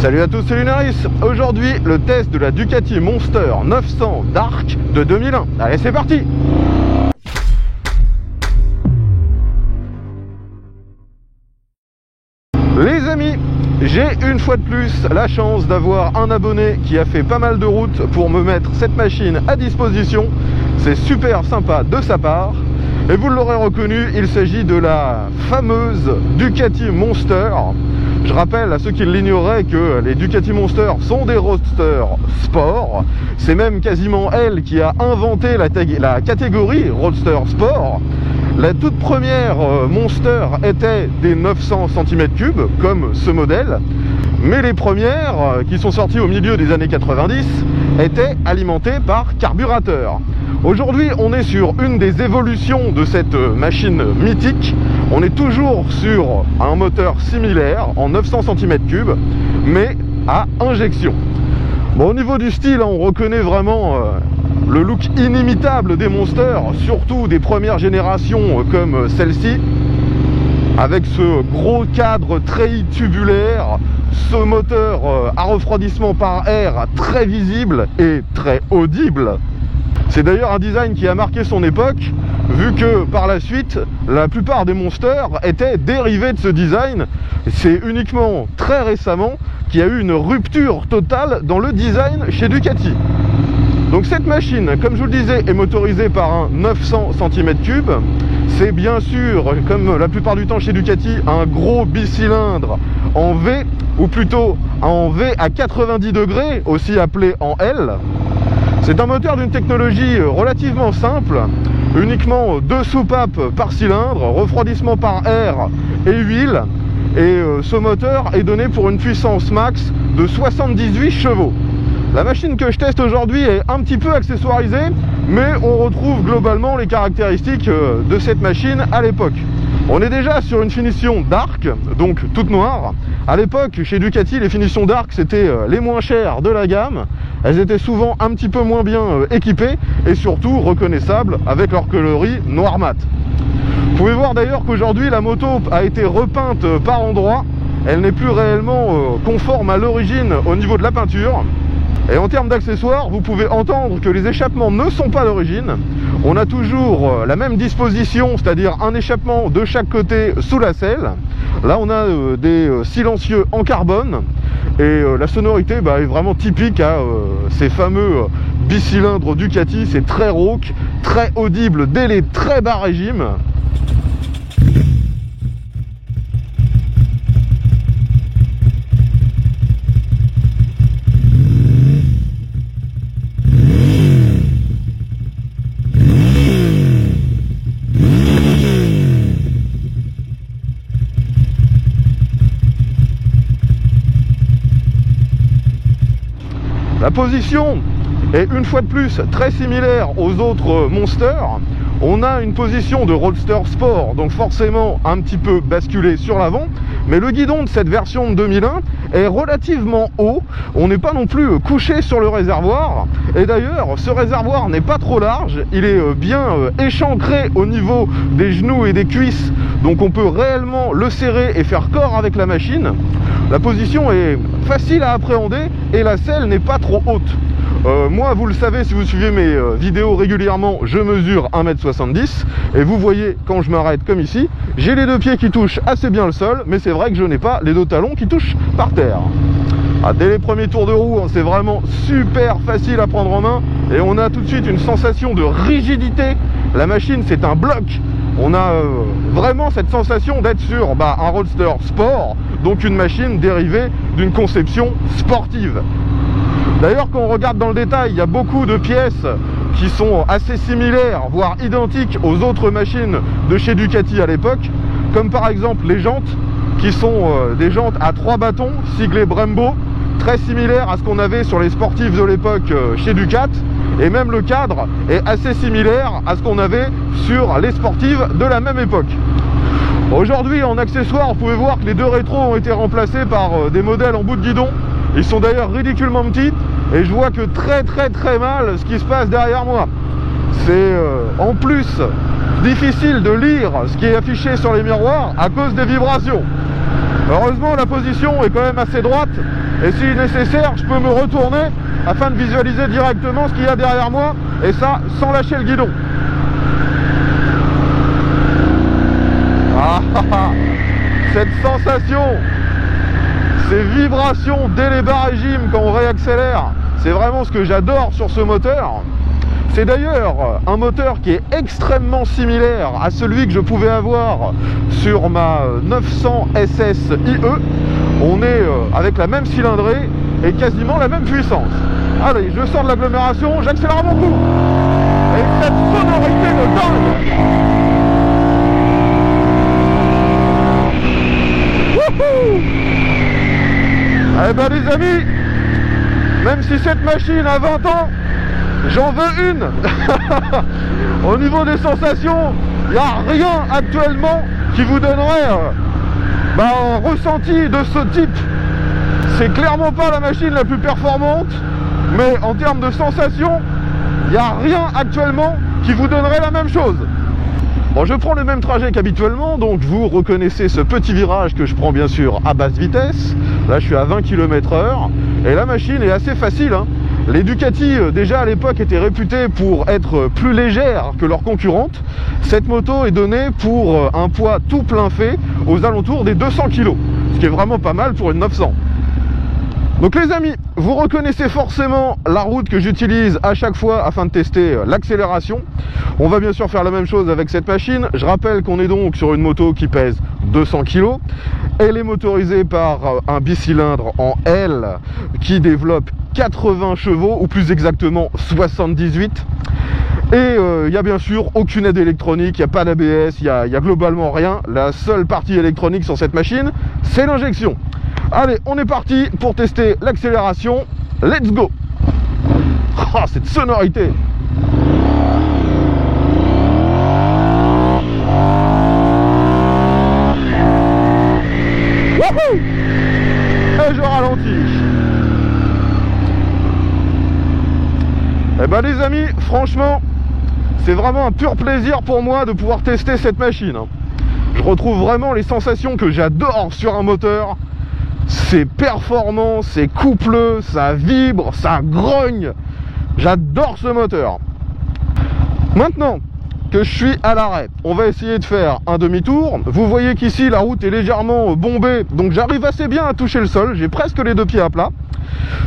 Salut à tous, c'est Lunaris. Aujourd'hui, le test de la Ducati Monster 900 Dark de 2001. Allez, c'est parti! Les amis, j'ai une fois de plus la chance d'avoir un abonné qui a fait pas mal de route pour me mettre cette machine à disposition. C'est super sympa de sa part. Et vous l'aurez reconnu, il s'agit de la fameuse Ducati Monster. Je rappelle à ceux qui l'ignoraient que les Ducati Monster sont des roadsters sport. C'est même quasiment elle qui a inventé la catégorie roadster sport. La toute première Monster était des 900 cm3, comme ce modèle. Mais les premières, qui sont sorties au milieu des années 90, étaient alimentées par carburateur. Aujourd'hui, on est sur une des évolutions de cette machine mythique. On est toujours sur un moteur similaire en 900 cm3, mais à injection. Bon, au niveau du style, on reconnaît vraiment le look inimitable des Monsters, surtout des premières générations comme celle-ci, avec ce gros cadre treillis tubulaire, ce moteur à refroidissement par air très visible et très audible. C'est d'ailleurs un design qui a marqué son époque, vu que par la suite, la plupart des Monsters étaient dérivés de ce design. C'est uniquement très récemment qu'il y a eu une rupture totale dans le design chez Ducati. Donc cette machine, comme je vous le disais, est motorisée par un 900 cm3. C'est bien sûr, comme la plupart du temps chez Ducati, un gros bicylindre en V, ou plutôt en V à 90 degrés, aussi appelé en L. C'est un moteur d'une technologie relativement simple, uniquement 2 soupapes par cylindre, refroidissement par air et huile. Et ce moteur est donné pour une puissance max de 78 chevaux. La machine que je teste aujourd'hui est un petit peu accessoirisée, mais on retrouve globalement les caractéristiques de cette machine à l'époque. On est déjà sur une finition dark, donc toute noire. À l'époque, chez Ducati, les finitions dark, c'était les moins chères de la gamme. Elles étaient souvent un petit peu moins bien équipées et surtout reconnaissables avec leur coloris noir mat. Vous pouvez voir d'ailleurs qu'aujourd'hui, la moto a été repeinte par endroits. Elle n'est plus réellement conforme à l'origine au niveau de la peinture. Et en termes d'accessoires, vous pouvez entendre que les échappements ne sont pas d'origine. On a toujours la même disposition, c'est-à-dire un échappement de chaque côté sous la selle. Là, on a des silencieux en carbone. Et la sonorité est vraiment typique à ces fameux bicylindres Ducati. C'est très rauque, très audible dès les très bas régimes. La position est une fois de plus très similaire aux autres Monsters. On a une position de roadster sport, donc forcément un petit peu basculé sur l'avant, mais le guidon de cette version de 2001 est relativement haut. On n'est pas non plus couché sur le réservoir, et d'ailleurs ce réservoir n'est pas trop large, il est bien échancré au niveau des genoux et des cuisses, donc on peut réellement le serrer et faire corps avec la machine. La position est facile à appréhender et la selle n'est pas trop haute. Moi, vous le savez, si vous suivez mes vidéos régulièrement, je mesure 1m70 et vous voyez quand je m'arrête comme ici, j'ai les deux pieds qui touchent assez bien le sol, mais c'est vrai que je n'ai pas les deux talons qui touchent par terre. Dès les premiers tours de roue, c'est vraiment super facile à prendre en main et on a tout de suite une sensation de rigidité. La machine, c'est un bloc. On a vraiment cette sensation d'être sur un roadster sport, donc une machine dérivée d'une conception sportive. D'ailleurs, quand on regarde dans le détail, il y a beaucoup de pièces qui sont assez similaires, voire identiques aux autres machines de chez Ducati à l'époque, comme par exemple les jantes, qui sont des jantes à 3 bâtons, siglées Brembo, très similaires à ce qu'on avait sur les sportifs de l'époque chez Ducat, et même le cadre est assez similaire à ce qu'on avait sur les sportives de la même époque. Aujourd'hui, en accessoire, vous pouvez voir que les deux rétros ont été remplacés par des modèles en bout de guidon. Ils sont d'ailleurs ridiculement petits et je vois que très mal ce qui se passe derrière moi. C'est en plus difficile de lire ce qui est affiché sur les miroirs à cause des vibrations. Heureusement, la position est quand même assez droite et si nécessaire je peux me retourner afin de visualiser directement ce qu'il y a derrière moi, et ça sans lâcher le guidon. Cette sensation, ces vibrations dès les bas régimes quand on réaccélère, c'est vraiment ce que j'adore sur ce moteur. C'est d'ailleurs un moteur qui est extrêmement similaire à celui que je pouvais avoir sur ma 900 SS IE. On est avec la même cylindrée et quasiment la même puissance. Allez, je sors de l'agglomération, j'accélère à mon coup. Et cette sonorité de dingue. Wouhou! Eh ben les amis, même si cette machine a 20 ans, j'en veux une. Au niveau des sensations, il n'y a rien actuellement qui vous donnerait un ressenti de ce type. C'est clairement pas la machine la plus performante, mais en termes de sensations, il n'y a rien actuellement qui vous donnerait la même chose. Bon, je prends le même trajet qu'habituellement, donc vous reconnaissez ce petit virage que je prends bien sûr à basse vitesse. Là je suis à 20 km/h et la machine est assez facile, hein. Les Ducati déjà à l'époque étaient réputées pour être plus légères que leurs concurrentes. Cette moto est donnée pour un poids tout plein fait aux alentours des 200 kg, ce qui est vraiment pas mal pour une 900. Donc les amis, vous reconnaissez forcément la route que j'utilise à chaque fois afin de tester l'accélération. On va bien sûr faire la même chose avec cette machine. Je rappelle qu'on est donc sur une moto qui pèse 200 kg. Elle est motorisée par un bicylindre en L qui développe 80 chevaux, ou plus exactement 78. Et il n'y a bien sûr aucune aide électronique, il n'y a pas d'ABS, il y a globalement rien. La seule partie électronique sur cette machine, c'est l'injection. Allez, on est parti pour tester l'accélération. Let's go! Oh, cette sonorité! Wouhou! Et je ralentis. Eh ben les amis, franchement, c'est vraiment un pur plaisir pour moi de pouvoir tester cette machine. Je retrouve vraiment les sensations que j'adore sur un moteur. C'est performant, c'est coupleux, ça vibre, ça grogne. J'adore ce moteur. Maintenant que je suis à l'arrêt, on va essayer de faire un demi-tour. Vous voyez qu'ici la route est légèrement bombée, donc j'arrive assez bien à toucher le sol. J'ai presque les deux pieds à plat.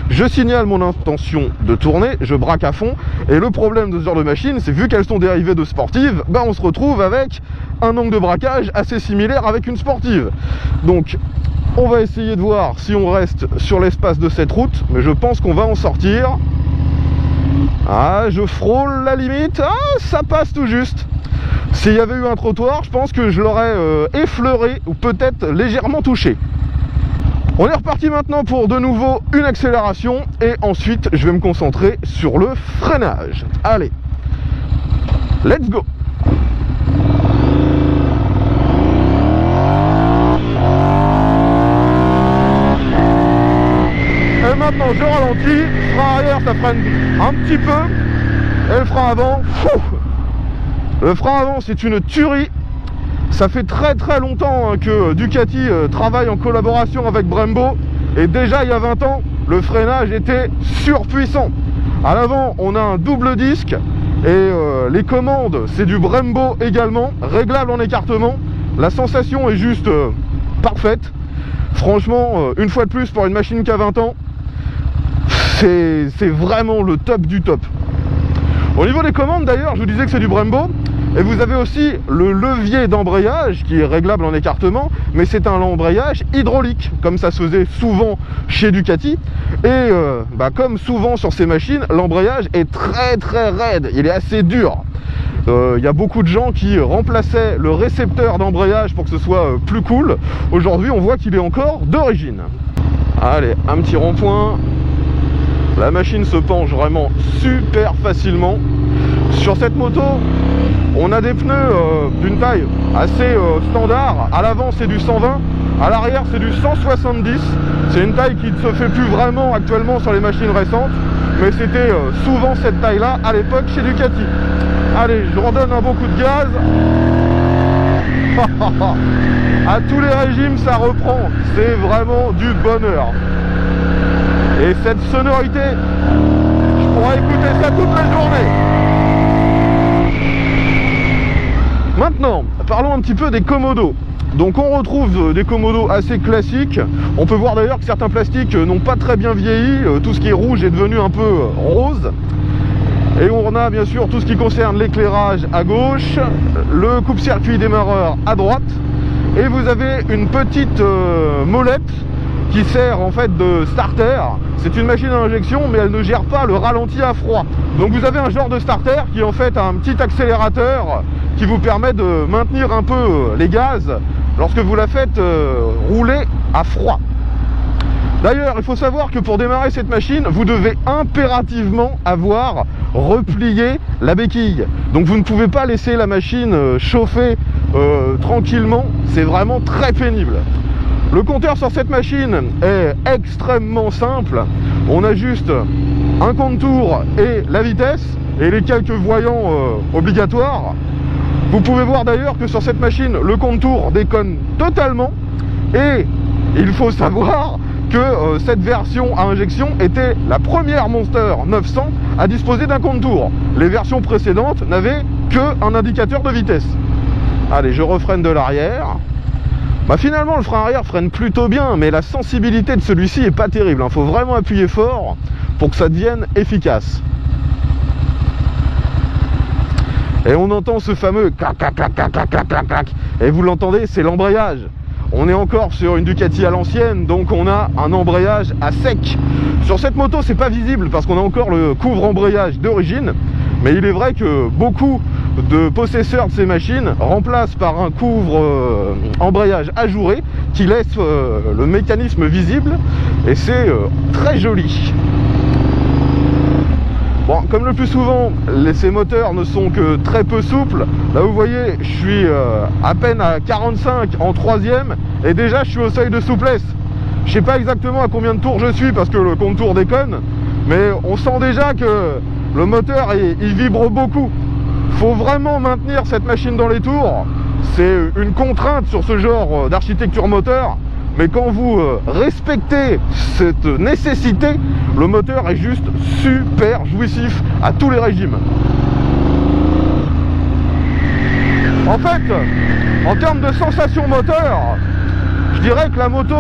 Je signale mon intention de tourner, je braque à fond. Et le problème de ce genre de machine, c'est vu qu'elles sont dérivées de sportives, ben on se retrouve avec un angle de braquage assez similaire avec une sportive. Donc on va essayer de voir si on reste sur l'espace de cette route, mais je pense qu'on va en sortir. Ah, je frôle la limite. Ah, ça passe tout juste. S'il y avait eu un trottoir, je pense que je l'aurais effleuré ou peut-être légèrement touché. On est reparti maintenant pour de nouveau une accélération et ensuite je vais me concentrer sur le freinage. Allez, let's go! Et maintenant je ralentis, frein arrière ça freine un petit peu, et le frein avant, le frein avant c'est une tuerie. Ça fait très longtemps que Ducati travaille en collaboration avec Brembo, et déjà il y a 20 ans le freinage était surpuissant. À l'avant on a un double disque et les commandes c'est du Brembo également, réglable en écartement. La sensation est juste parfaite. Franchement, une fois de plus pour une machine qui a 20 ans, c'est vraiment le top du top. Au niveau des commandes d'ailleurs, je vous disais que c'est du Brembo. Et vous avez aussi le levier d'embrayage qui est réglable en écartement, mais c'est un embrayage hydraulique, comme ça se faisait souvent chez Ducati. Et comme souvent sur ces machines, l'embrayage est très raide, il est assez dur. Il y a beaucoup de gens qui remplaçaient le récepteur d'embrayage pour que ce soit plus cool. Aujourd'hui, on voit qu'il est encore d'origine. Allez, un petit rond-point. La machine se penche vraiment super facilement. Sur cette moto, on a des pneus d'une taille assez standard. À l'avant c'est du 120, à l'arrière c'est du 170. C'est une taille qui ne se fait plus vraiment actuellement sur les machines récentes, mais c'était souvent cette taille là à l'époque chez Ducati. Allez, je redonne un beau coup de gaz. À tous les régimes ça reprend, c'est vraiment du bonheur. Et cette sonorité, je pourrais écouter ça toute la journée. Maintenant, parlons un petit peu des commodos. Donc on retrouve des commodos assez classiques. On peut voir d'ailleurs que certains plastiques n'ont pas très bien vieilli. Tout ce qui est rouge est devenu un peu rose. Et on a bien sûr tout ce qui concerne l'éclairage à gauche, le coupe-circuit démarreur à droite. Et vous avez une petite molette qui sert en fait de starter. C'est une machine à injection, mais elle ne gère pas le ralenti à froid. Donc vous avez un genre de starter qui en fait a un petit accélérateur qui vous permet de maintenir un peu les gaz lorsque vous la faites rouler à froid. D'ailleurs, il faut savoir que pour démarrer cette machine, vous devez impérativement avoir replié la béquille. Donc vous ne pouvez pas laisser la machine chauffer tranquillement, c'est vraiment très pénible. Le compteur sur cette machine est extrêmement simple. On a juste un compte-tours et la vitesse et les quelques voyants obligatoires. Vous pouvez voir d'ailleurs que sur cette machine, le compte-tours déconne totalement. Et il faut savoir que cette version à injection était la première Monster 900 à disposer d'un compte-tours. Les versions précédentes n'avaient qu'un indicateur de vitesse. Allez, je refreine de l'arrière. Bah finalement le frein arrière freine plutôt bien, mais la sensibilité de celui-ci est pas terrible. Il faut vraiment appuyer fort pour que ça devienne efficace. Et on entend ce fameux clac clac clac clac clac clac clac clac. Et vous l'entendez, c'est l'embrayage. On est encore sur une Ducati à l'ancienne, donc on a un embrayage à sec. Sur cette moto, c'est pas visible parce qu'on a encore le couvre-embrayage d'origine. Mais il est vrai que beaucoup de possesseurs de ces machines remplacent par un couvre-embrayage ajouré qui laisse le mécanisme visible et c'est très joli. Bon, comme le plus souvent, ces moteurs ne sont que très peu souples. Là, vous voyez, je suis à peine à 45 en troisième et déjà je suis au seuil de souplesse. Je sais pas exactement à combien de tours je suis parce que le compte-tours déconne, mais on sent déjà que le moteur il vibre beaucoup. Faut vraiment maintenir cette machine dans les tours. C'est une contrainte sur ce genre d'architecture moteur. Mais quand vous respectez cette nécessité, le moteur est juste super jouissif à tous les régimes. En fait, en termes de sensation moteur, je dirais que la moto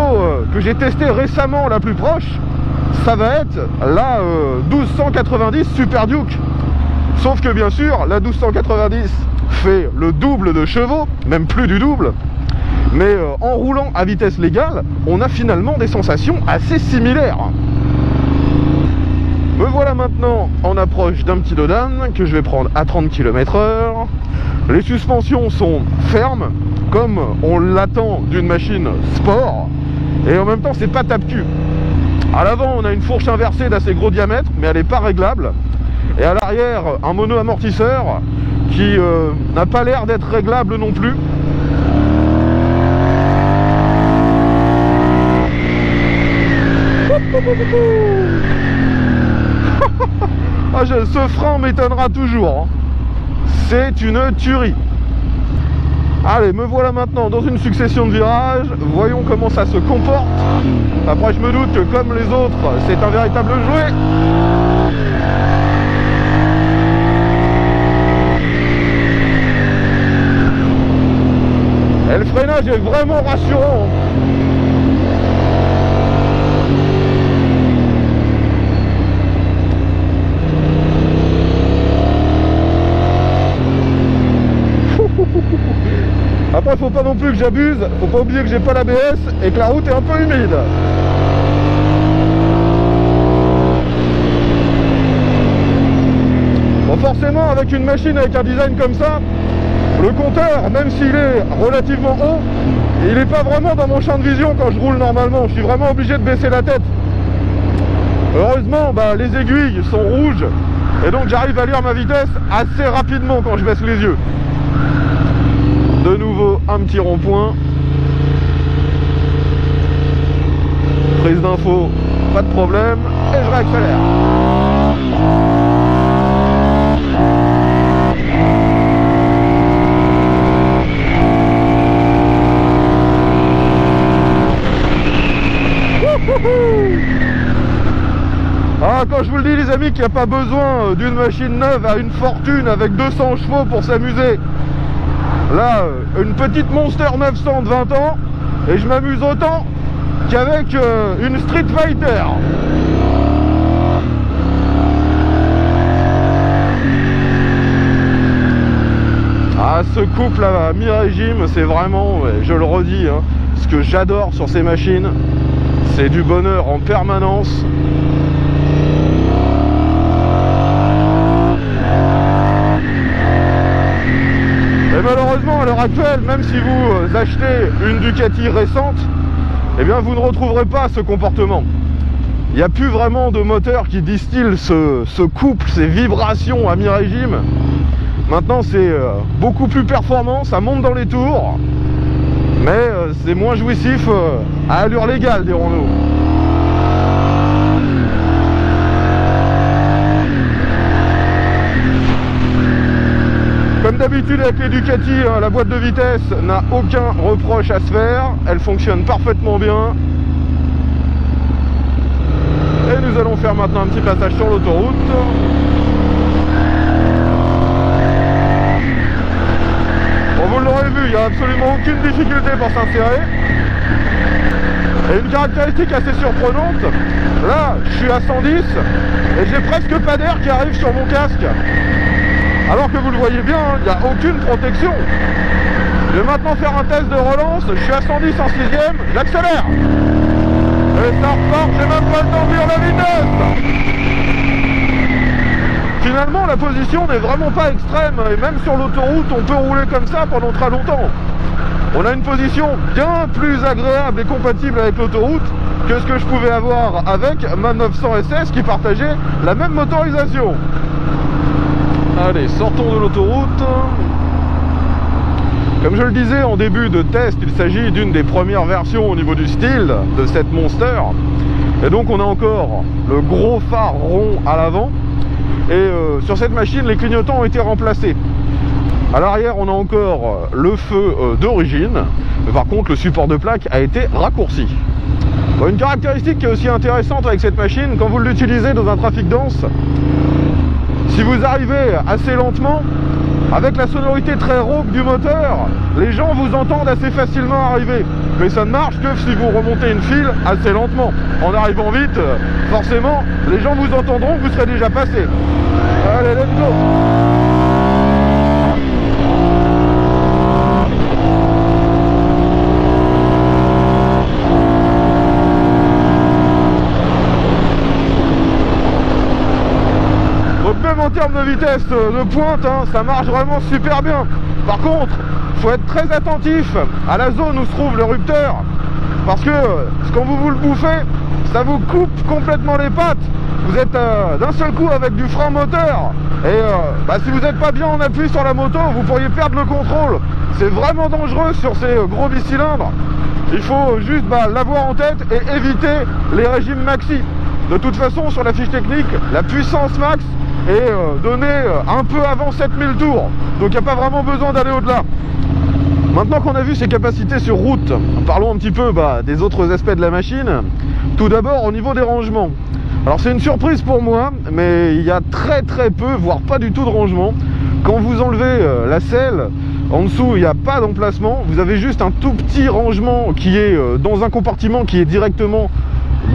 que j'ai testée récemment la plus proche, ça va être la 1290 Super Duke. Sauf que bien sûr, la 1290 fait le double de chevaux, même plus du double. Mais en roulant à vitesse légale, on a finalement des sensations assez similaires. Me voilà maintenant en approche d'un petit dodan que je vais prendre à 30 km/h. Les suspensions sont fermes, comme on l'attend d'une machine sport. Et en même temps, c'est pas tape-cul. À l'avant, on a une fourche inversée d'assez gros diamètre, mais elle n'est pas réglable. Et à l'arrière, un mono-amortisseur qui n'a pas l'air d'être réglable non plus. Ah, ce frein m'étonnera toujours. C'est une tuerie. Allez, me voilà maintenant dans une succession de virages. Voyons comment ça se comporte. Après, je me doute que comme les autres, c'est un véritable jouet. Et le freinage est vraiment rassurant. Après, faut pas non plus que j'abuse, faut pas oublier que j'ai pas l'ABS et que la route est un peu humide. Bon, forcément, avec une machine avec un design comme ça, le compteur, même s'il est relativement haut, il n'est pas vraiment dans mon champ de vision quand je roule normalement. Je suis vraiment obligé de baisser la tête. Heureusement, les aiguilles sont rouges et donc j'arrive à lire ma vitesse assez rapidement quand je baisse les yeux. De nouveau, un petit rond-point. Prise d'info, pas de problème. Et je réaccélère. Ah, quand je vous le dis les amis qu'il n'y a pas besoin d'une machine neuve à une fortune avec 200 chevaux pour s'amuser. Là, une petite Monster 900 de 20 ans et je m'amuse autant qu'avec une Street Fighter. Ah, ce couple à mi-régime, c'est vraiment, je le redis, hein, ce que j'adore sur ces machines, c'est du bonheur en permanence. Et malheureusement, à l'heure actuelle, même si vous achetez une Ducati récente, eh bien vous ne retrouverez pas ce comportement. Il n'y a plus vraiment de moteur qui distille ce couple, ces vibrations à mi-régime. Maintenant, c'est beaucoup plus performant, ça monte dans les tours, mais c'est moins jouissif à allure légale, dirons-nous. Comme d'habitude avec les Ducati, la boîte de vitesse n'a aucun reproche à se faire, elle fonctionne parfaitement bien. Et nous allons faire maintenant un petit passage sur l'autoroute. Bon, vous l'aurez vu, il n'y a absolument aucune difficulté pour s'insérer. Et une caractéristique assez surprenante, là je suis à 110 et j'ai presque pas d'air qui arrive sur mon casque. Alors que vous le voyez bien, il n'y a aucune protection. Je vais maintenant faire un test de relance, je suis à 110 en 6ème, j'accélère. Et ça repart, j'ai même pas le temps de lire la vitesse. Finalement, la position n'est vraiment pas extrême, et même sur l'autoroute, on peut rouler comme ça pendant très longtemps. On a une position bien plus agréable et compatible avec l'autoroute que ce que je pouvais avoir avec ma 900 SS qui partageait la même motorisation. Allez, sortons de l'autoroute. Comme je le disais en début de test, il s'agit d'une des premières versions au niveau du style de cette Monster. Et donc on a encore le gros phare rond à l'avant. Et sur cette machine, les clignotants ont été remplacés. À l'arrière, on a encore le feu d'origine. Par contre, le support de plaque a été raccourci. Bon, une caractéristique qui est aussi intéressante avec cette machine, quand vous l'utilisez dans un trafic dense, si vous arrivez assez lentement, avec la sonorité très rauque du moteur, les gens vous entendent assez facilement arriver. Mais ça ne marche que si vous remontez une file assez lentement. En arrivant vite, forcément, les gens vous entendront que vous serez déjà passé. Allez, let's go! Même en termes de vitesse de pointe, hein, ça marche vraiment super bien. Par contre, il faut être très attentif à la zone où se trouve le rupteur, parce que quand vous le bouffez, ça vous coupe complètement les pattes. Vous êtes d'un seul coup avec du frein moteur, et si vous n'êtes pas bien en appui sur la moto, vous pourriez perdre le contrôle. C'est vraiment dangereux sur ces gros bicylindres. Il faut juste l'avoir en tête et éviter les régimes maxi. De toute façon, sur la fiche technique, la puissance max est donnée un peu avant 7000 tours. Donc il n'y a pas vraiment besoin d'aller au-delà. Maintenant qu'on a vu ses capacités sur route, parlons un petit peu des autres aspects de la machine. Tout d'abord au niveau des rangements. Alors c'est une surprise pour moi, mais il y a très peu, voire pas du tout de rangement. Quand vous enlevez la selle, en dessous il n'y a pas d'emplacement. Vous avez juste un tout petit rangement qui est dans un compartiment qui est directement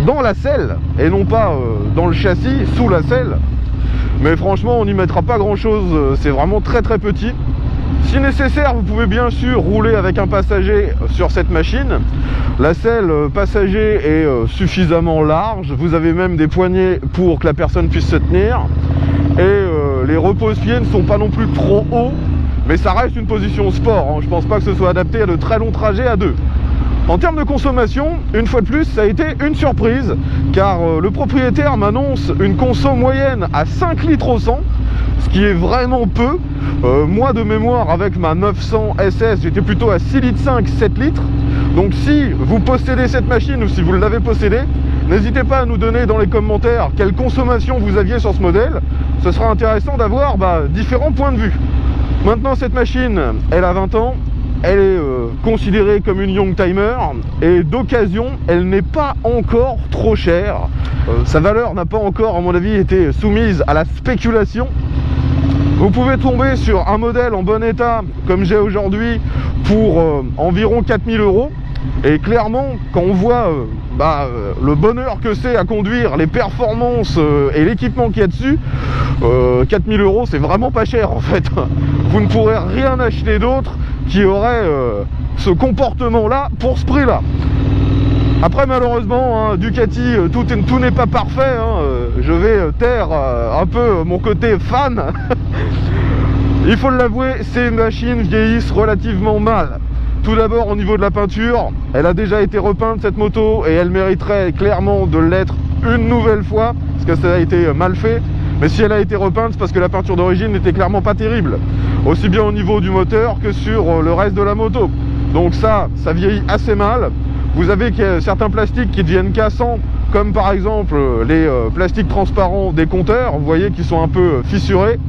dans la selle et non pas dans le châssis, sous la selle. Mais franchement, on n'y mettra pas grand chose, c'est vraiment très petit. Si nécessaire, vous pouvez bien sûr rouler avec un passager sur cette machine. La selle passager est suffisamment large, vous avez même des poignées pour que la personne puisse se tenir. Et les repose-pieds ne sont pas non plus trop hauts, mais ça reste une position sport, hein. Je pense pas que ce soit adapté à de très longs trajets à deux. En termes de consommation, une fois de plus, ça a été une surprise, car le propriétaire m'annonce une conso moyenne à 5 litres au 100, ce qui est vraiment peu. Moi, de mémoire, avec ma 900 SS, j'étais plutôt à 6 litres 5, 7 litres. Donc si vous possédez cette machine ou si vous l'avez possédée, n'hésitez pas à nous donner dans les commentaires quelle consommation vous aviez sur ce modèle. Ce sera intéressant d'avoir différents points de vue. Maintenant, cette machine, elle a 20 ans. elle est considérée comme une Youngtimer et d'occasion, elle n'est pas encore trop chère. Sa valeur n'a pas encore, à mon avis, été soumise à la spéculation. Vous pouvez tomber sur un modèle en bon état, comme j'ai aujourd'hui, pour environ 4000 €. Et clairement, quand on voit le bonheur que c'est à conduire, les performances et l'équipement qu'il y a dessus, 4000 € c'est vraiment pas cher en fait. Vous ne pourrez rien acheter d'autre qui aurait ce comportement-là pour ce prix-là. Après malheureusement, hein, Ducati, tout n'est pas parfait, hein, je vais taire un peu mon côté fan. Il faut l'avouer, ces machines vieillissent relativement mal. Tout d'abord au niveau de la peinture, elle a déjà été repeinte cette moto et elle mériterait clairement de l'être une nouvelle fois parce que ça a été mal fait. Mais si elle a été repeinte, c'est parce que la peinture d'origine n'était clairement pas terrible, aussi bien au niveau du moteur que sur le reste de la moto. Donc ça vieillit assez mal. Vous avez certains plastiques qui deviennent cassants, comme par exemple les plastiques transparents des compteurs, vous voyez, qui sont un peu fissurés.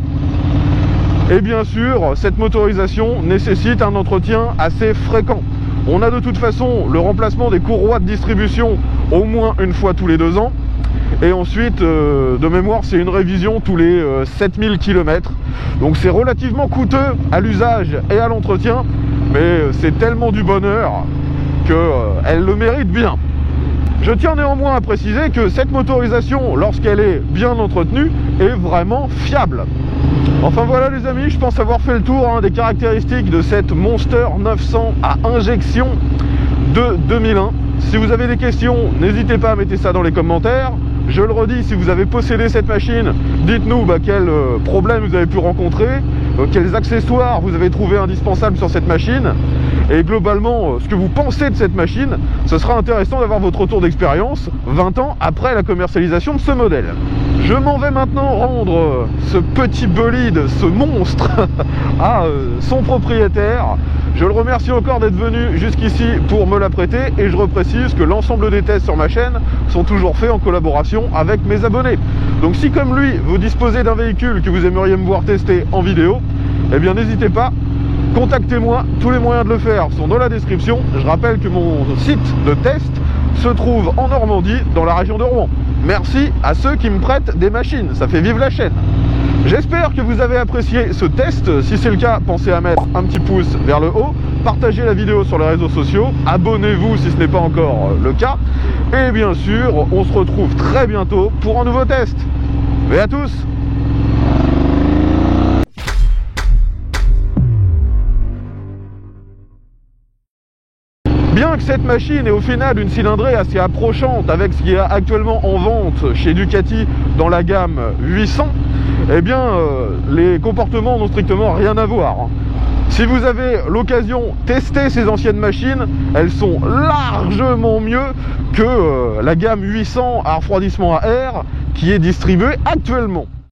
Et bien sûr, cette motorisation nécessite un entretien assez fréquent. On a de toute façon le remplacement des courroies de distribution au moins une fois tous les 2 ans. Et ensuite, de mémoire, c'est une révision tous les 7000 km. Donc c'est relativement coûteux à l'usage et à l'entretien, mais c'est tellement du bonheur qu'elle le mérite bien. Je tiens néanmoins à préciser que cette motorisation, lorsqu'elle est bien entretenue, est vraiment fiable. Enfin voilà les amis, je pense avoir fait le tour des caractéristiques de cette Monster 900 à injection de 2001. Si vous avez des questions, n'hésitez pas à mettre ça dans les commentaires. Je le redis, si vous avez possédé cette machine, dites-nous quels problèmes vous avez pu rencontrer, quels accessoires vous avez trouvé indispensables sur cette machine, et globalement ce que vous pensez de cette machine. Ce sera intéressant d'avoir votre retour d'expérience 20 ans après la commercialisation de ce modèle. Je m'en vais maintenant rendre ce petit bolide, ce monstre, à son propriétaire. Je le remercie encore d'être venu jusqu'ici pour me la prêter, et je reprécise que l'ensemble des tests sur ma chaîne sont toujours faits en collaboration avec mes abonnés. Donc si comme lui, vous disposez d'un véhicule que vous aimeriez me voir tester en vidéo, eh bien n'hésitez pas, contactez-moi, tous les moyens de le faire sont dans la description. Je rappelle que mon site de test se trouve en Normandie, dans la région de Rouen. Merci à ceux qui me prêtent des machines, ça fait vivre la chaîne. J'espère que vous avez apprécié ce test. Si c'est le cas, pensez à mettre un petit pouce vers le haut, partagez la vidéo sur les réseaux sociaux, abonnez-vous si ce n'est pas encore le cas, et bien sûr, on se retrouve très bientôt pour un nouveau test. Et à tous! Bien que cette machine est au final une cylindrée assez approchante avec ce qu'il y a actuellement en vente chez Ducati dans la gamme 800, eh bien les comportements n'ont strictement rien à voir. Si vous avez l'occasion de tester ces anciennes machines, elles sont largement mieux que la gamme 800 à refroidissement à air qui est distribuée actuellement.